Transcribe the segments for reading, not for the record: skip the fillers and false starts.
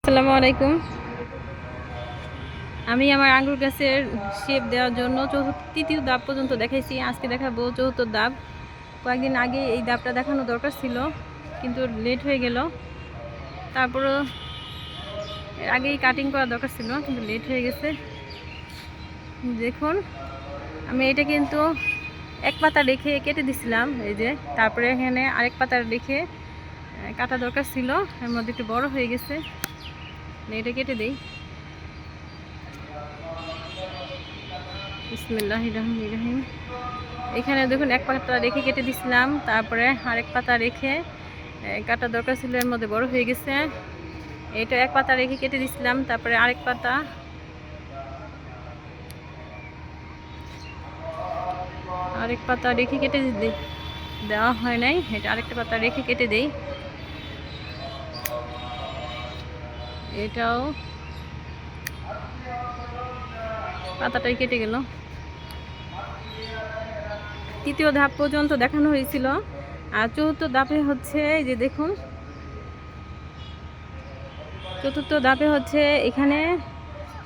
আসসালামু আলাইকুম। আমি আমার আঙ্গুর গাছের শেপ দেওয়ার জন্য তৃতীয় ধাপ পর্যন্ত দেখাইছি। আজকে দেখাবো চতুর্থ ধাপ। কয়েকদিন আগে এই ধাপটা দেখানো দরকার ছিল, কিন্তু লেট হয়ে গেল। তারপরও এর আগেই কাটিং করা দরকার ছিল, কিন্তু লেট হয়ে গেছে। দেখুন, আমি এটা কিন্তু এক পাতা রেখে কেটে দিছিলাম, এই যে। তারপরে এখানে আরেক পাতা রেখে কাটা দরকার ছিল, এর মধ্যে একটু বড় হয়ে গেছে। এটা কেটে দেই। বিসমিল্লাহির রহমানির রহিম। এখানে দেখুন এক পাতা রেখে কেটে দিছিলাম, তারপরে আরেক পাতা রেখে কাটা দরকার ছিল, এর মধ্যে বড় হয়ে গেছে। এটা এক পাতা রেখে কেটে দিছিলাম, তারপরে আরেক পাতা রেখে কেটে দেওয়া হয় নাই। এটা আরেকটা পাতা রেখে কেটে দেই। এটাও পাতাটাই কেটে গেল। তৃতীয় ধাপ পর্যন্ত দেখানো হয়েছিল, আর চতুর্থ ধাপে হচ্ছে এই যে দেখুন, চতুর্থ ধাপে হচ্ছে এখানে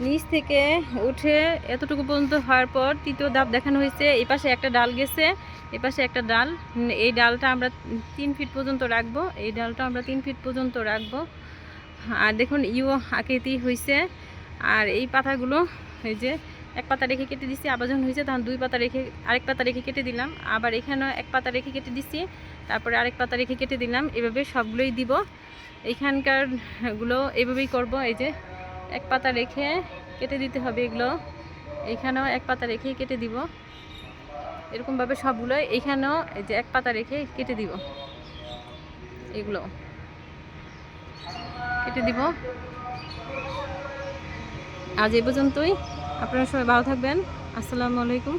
নিচ থেকে উঠে এতটুকু পর্যন্ত হওয়ার পর তৃতীয় ধাপ দেখানো হয়েছে। এই পাশে একটা ডাল গেছে, এই পাশে একটা ডাল। এই ডালটা আমরা 3 ফিট পর্যন্ত রাখবো। এই ডালটা আমরা 3 ফিট পর্যন্ত রাখবো। আর দেখুন ইউ আকৃতি হয়েছে। আর এই পাতাগুলো এই যে এক পাতা রেখে কেটে দিচ্ছি, আবার যখন হয়েছে তখন দুই পাতা রেখে আরেক পাতা রেখে কেটে দিলাম। আবার এখানেও এক পাতা রেখে কেটে দিচ্ছি, তারপরে আরেক পাতা রেখে কেটে দিলাম। এভাবে সবগুলোই দিব। এইখানকারগুলো এইভাবেই করব। এই যে এক পাতা রেখে কেটে দিতে হবে এগুলো। এইখানেও এক পাতা রেখে কেটে দিব, এরকমভাবে সবগুলো। এইখানেও এই যে এক পাতা রেখে কেটে দিব, এগুলো কেটে দিব। আজ এই পর্যন্তই। আপনারা সবাই ভালো থাকবেন। আসসালামু আলাইকুম।